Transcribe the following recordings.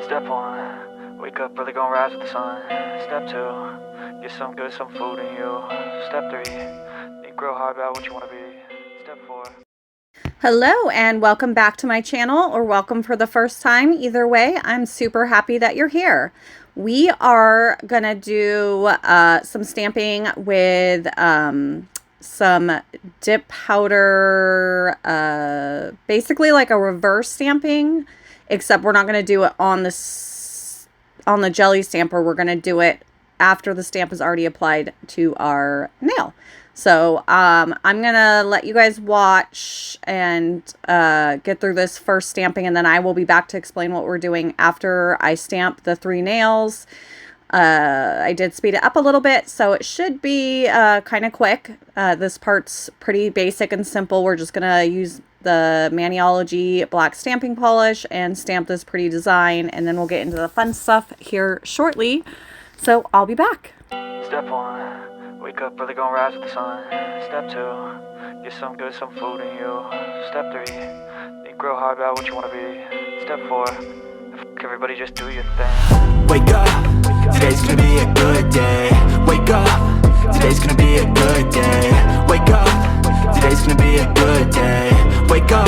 Step one, wake up early, gonna rise with the sun. Step two, get some good, some food in you. Step three, think real hard about what you want to be. Step four. Hello and welcome back to my channel, or welcome for the first time. Either way, I'm super happy that you're here. We are gonna do some stamping with some dip powder, basically like a reverse stamping, except we're not gonna do it on the jelly stamper. We're gonna do it after the stamp is already applied to our nail. So I'm gonna let you guys watch and get through this first stamping, and then I will be back to explain what we're doing after I stamp the 3 nails. I did speed it up a little bit, so it should be kind of quick. This part's pretty basic and simple. We're just gonna use the Maniology black stamping polish and stamp this pretty design, and then we'll get into the fun stuff here shortly. So I'll be back. Step one, wake up early, gonna rise with the sun. Step two, get some good, some food in you. Step three, think real hard about what you want to be. Step four, everybody just do your thing. Wake up, today's gonna be a good day. Wake up, today's gonna be a good day. Wake up, today's gonna be a good day. Wake up,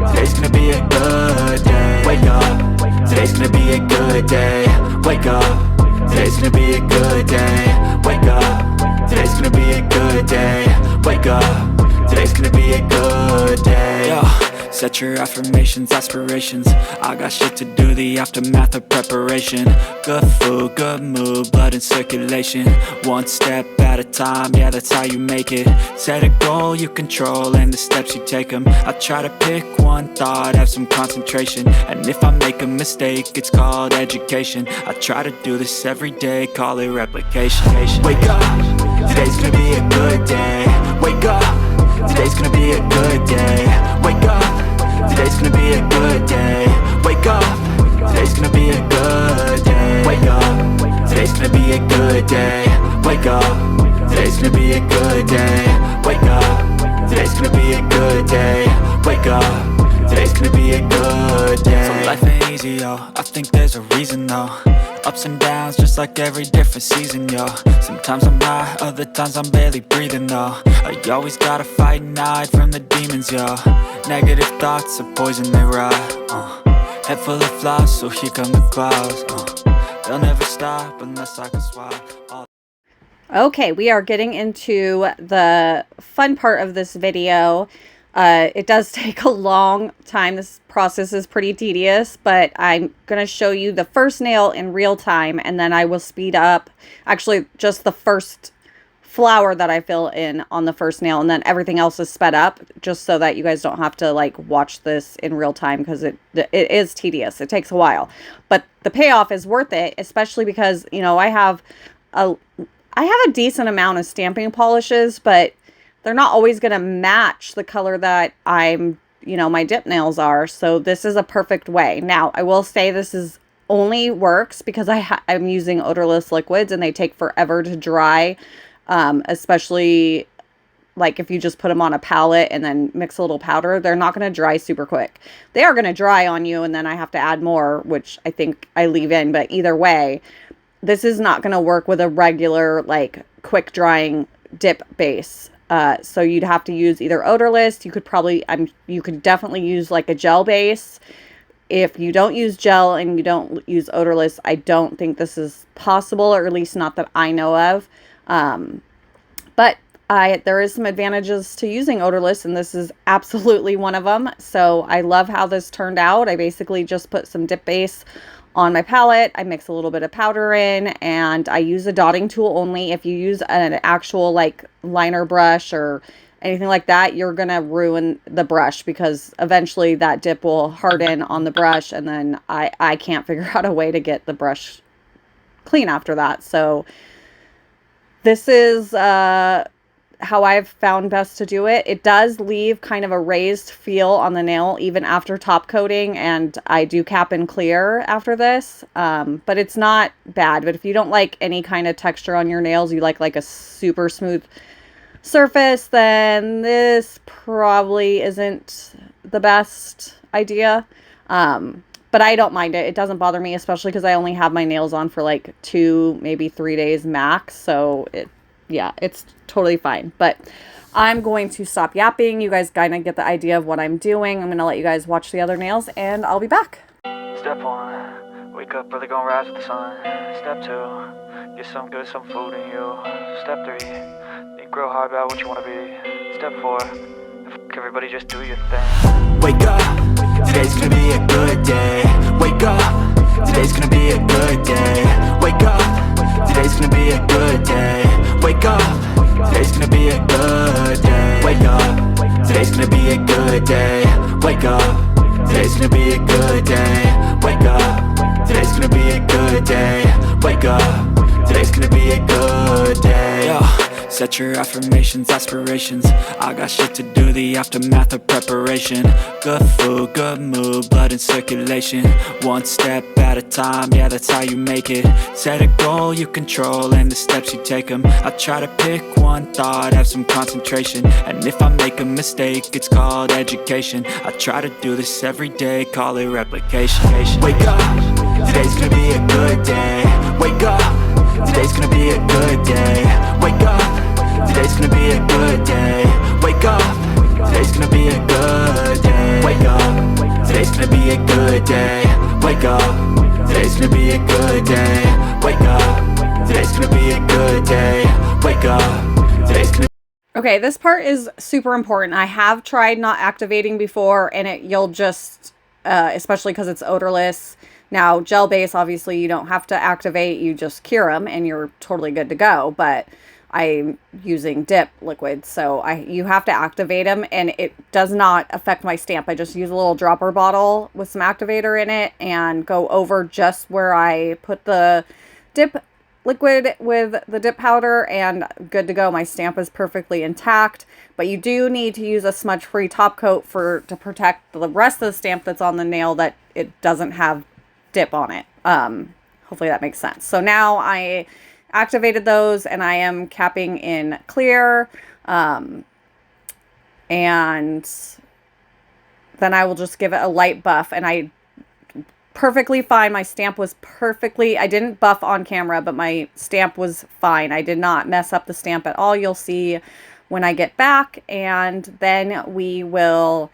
today's gonna be a good day. Wake up, today's gonna be a good day. Wake up, today's gonna be a good day. Wake up, today's gonna be a good day. Wake up, today's gonna be a good day. Yo, set your affirmations, aspirations. I got shit to do, the aftermath of preparation. Good food, good mood, blood in circulation. One step at a time, yeah, that's how you make it. Set a goal you control and the steps you take them. I try to pick one thought, have some concentration. And if I make a mistake, it's called education. I try to do this every day, call it replication. Wake up, today's gonna be a good day. Wake up, today's gonna be a good day. Wake up, today's gonna be a good day. Wake up, today's gonna be a good day. Wake up, today's gonna be a good day. Wake up, today's gonna be a good day. Wake up, today's gonna be a good day. Wake up, today's gonna be a good day. So life ain't easy, yo, I think there's a reason though. Ups and downs, just like every different season, yo. Sometimes I'm high, other times I'm barely breathing, though. I always gotta fight and hide from the demons, yo. Negative thoughts are poison, they rot. Head full of flies, so here come the clouds. They'll never stop unless I can swap. Okay, we are getting into the fun part of this video. It does take a long time. This process is pretty tedious, but I'm going to show you the first nail in real time, and then I will speed up actually just the first flower that I fill in on the first nail, and then everything else is sped up just so that you guys don't have to like watch this in real time, because it is tedious. It takes a while, but the payoff is worth it, especially because, you know, I have a decent amount of stamping polishes, but they're not always going to match the color that my dip nails are. So this is a perfect way. Now, I will say this is only works because I'm using odorless liquids and they take forever to dry. Especially like if you just put them on a palette and then mix a little powder, they're not going to dry super quick. They are going to dry on you, and then I have to add more, which I think I leave in. But either way, this is not going to work with a regular, like, quick drying dip base. So you'd have to use either odorless. You could definitely use like a gel base. If you don't use gel and you don't use odorless, I don't think this is possible, or at least not that I know of. But there is some advantages to using odorless, and this is absolutely one of them. So I love how this turned out. I basically just put some dip base on my palette. I mix a little bit of powder in, and I use a dotting tool only. If you use an actual like liner brush or anything like that, you're gonna ruin the brush, because eventually that dip will harden on the brush, and then I can't figure out a way to get the brush clean after that. So this is how I've found best to do it. It does leave kind of a raised feel on the nail even after top coating, and I do cap and clear after this, but it's not bad. But if you don't like any kind of texture on your nails, you like a super smooth surface, then this probably isn't the best idea. but I don't mind it. It doesn't bother me, especially because I only have my nails on for like 2, maybe 3 days max. So yeah, it's totally fine. But I'm going to stop yapping. You guys kind of get the idea of what I'm doing. I'm going to let you guys watch the other nails, and I'll be back. Step 1, wake up early, gonna rise with the sun. Step 2, get some food in you. Step 3, think real hard about what you wanna be. Step 4, everybody just do your thing. Wake up, today's gonna be a good day. Wake up, today's gonna be a good day. Wake up, today's gonna be a good day. Wake up, today's gonna be a good day. Wake up, today's gonna be a good day. Wake up, today's gonna be a good day. Wake up, today's gonna be a good day. Wake up, today's gonna be a good day. Yo, set your affirmations, aspirations. I got shit to do, the aftermath of preparation. Good food, good mood, blood in circulation. One step at a time, yeah, that's how you make it. Set a goal you control and the steps you take them. I try to pick one thought, have some concentration. And if I make a mistake, it's called education. I try to do this every day, call it replication. Wake up, today's gonna be a good day. Wake up, today's gonna be a good day. Wake up, today's gonna be a good day. Wake up, today's gonna be a good day. Wake up, today's gonna be a good day. Wake up, today's gonna be a good day. Wake up, today's gonna be a good day. Wake up, today's gonna. Okay, this part is super important. I have tried not activating before, and you'll just, especially because it's odorless. Now, gel base, obviously, you don't have to activate. You just cure them, and you're totally good to go. But I'm using dip liquid, so you have to activate them, and it does not affect my stamp. I just use a little dropper bottle with some activator in it and go over just where I put the dip liquid with the dip powder, and good to go. My stamp is perfectly intact, but you do need to use a smudge-free top coat to protect the rest of the stamp that's on the nail that it doesn't have dip on it. Hopefully that makes sense. So now I activated those, and I am capping in clear, and then I will just give it a light buff, and I perfectly fine. My stamp was perfectly, I didn't buff on camera, but my stamp was fine. I did not mess up the stamp at all. You'll see when I get back, and then we will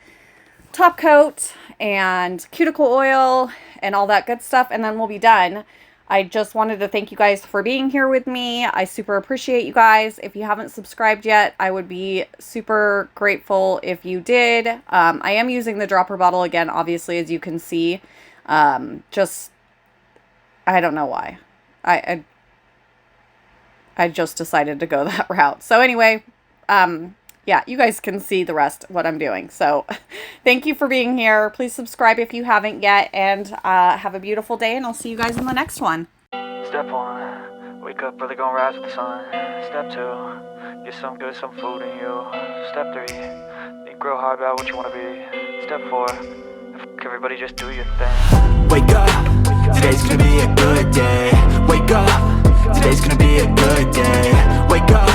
top coat and cuticle oil and all that good stuff, and then we'll be done. I just wanted to thank you guys for being here with me. I super appreciate you guys. If you haven't subscribed yet, I would be super grateful if you did. I am using the dropper bottle again, obviously, as you can see. Just, I don't know why. I just decided to go that route. So anyway, yeah, you guys can see the rest of what I'm doing. So thank you for being here. Please subscribe if you haven't yet, and have a beautiful day, and I'll see you guys in the next one. Step 1, wake up early, gonna rise with the sun. Step 2, get some food in you. Step 3, think real hard about what you wanna be. Step 4, everybody just do your thing. Wake up, today's gonna be a good day. Wake up, today's gonna be a good day. Wake up,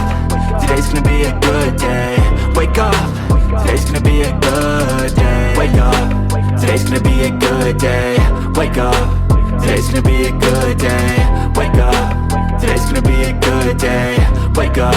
today's gonna be a good day. Wake up, today's gonna be a good day. Wake up, today's gonna be a good day. Wake up, today's gonna be a good day. Wake up, today's gonna be a good day. Wake up,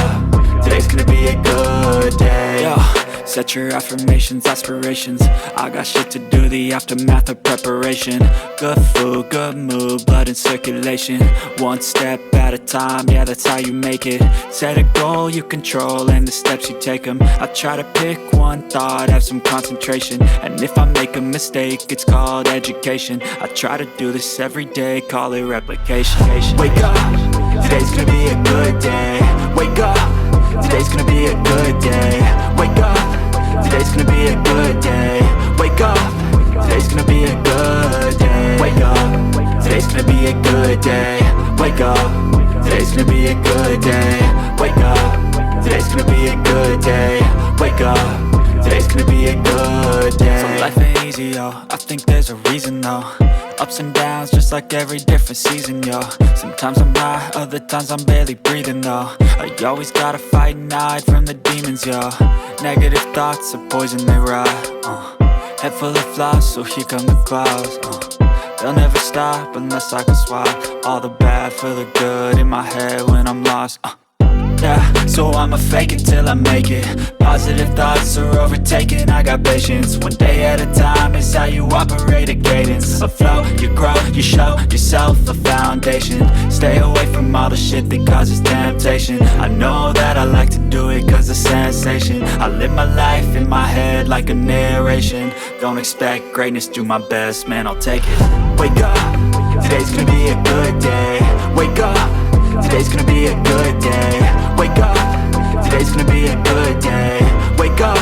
today's gonna be a good day. Yo, set your affirmations, aspirations. I got shit to do, the aftermath of preparation. Good food, good mood, blood in circulation. One step at a time, yeah, that's how you make it. Set a goal you control and the steps you take them. I try to pick one thought, have some concentration. And if I make a mistake, it's called education. I try to do this every day, call it replication. Wake up, today's gonna be a good day. Wake up, today's gonna be a good day. Wake up, today's gonna be a good day. Wake up, today's gonna be a good day. Wake up, today's gonna be a good day. Wake up, today's gonna be a good day. Wake up, today's gonna be a good day. Wake up, today's gonna be a good day. So life ain't easy, yo, I think there's a reason though. Ups and downs, just like every different season, yo. Sometimes I'm high, other times I'm barely breathing, though. I always gotta fight and hide from the demons, yo. Negative thoughts are poison, they ride, Head full of flies, so here come the clouds, they'll never stop unless I can swap all the bad for the good in my head when I'm lost. Yeah, so I'ma fake it till I make it. Positive thoughts are overtaken, I got patience. One day at a time is how you operate a cadence. A flow, you grow, you show yourself a foundation. Stay away from all the shit that causes temptation. I know that I like to do it cause it's sensation. I live my life in my head like a narration. Don't expect greatness, do my best, man, I'll take it. Wake up, today's gonna be a good day. Wake up, today's gonna be a good day. Wake up, today's gonna be a good day. Wake up,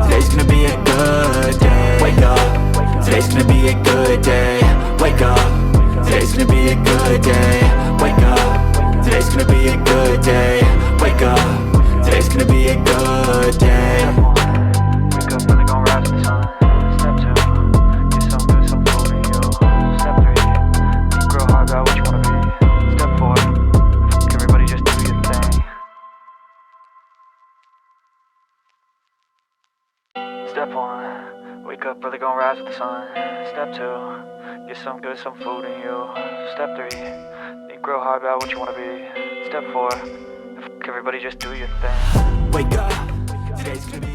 today's gonna be a good day. Wake up, today's gonna be a good day. Wake up, today's gonna be a good day. Wake up, today's gonna be a good day. Wake up, today's gonna be a good day. Wake up, really gon' rise with the sun. Step 2, get some good, some food in you. Step 3, think real hard about what you wanna be. Step 4, everybody just do your thing. Step 1, wake up, really gon' rise with the sun. Step 2, get some good, some food in you. Step 3, think real hard about what you wanna be. Step 4, everybody just do your thing. Wake up, today's gonna be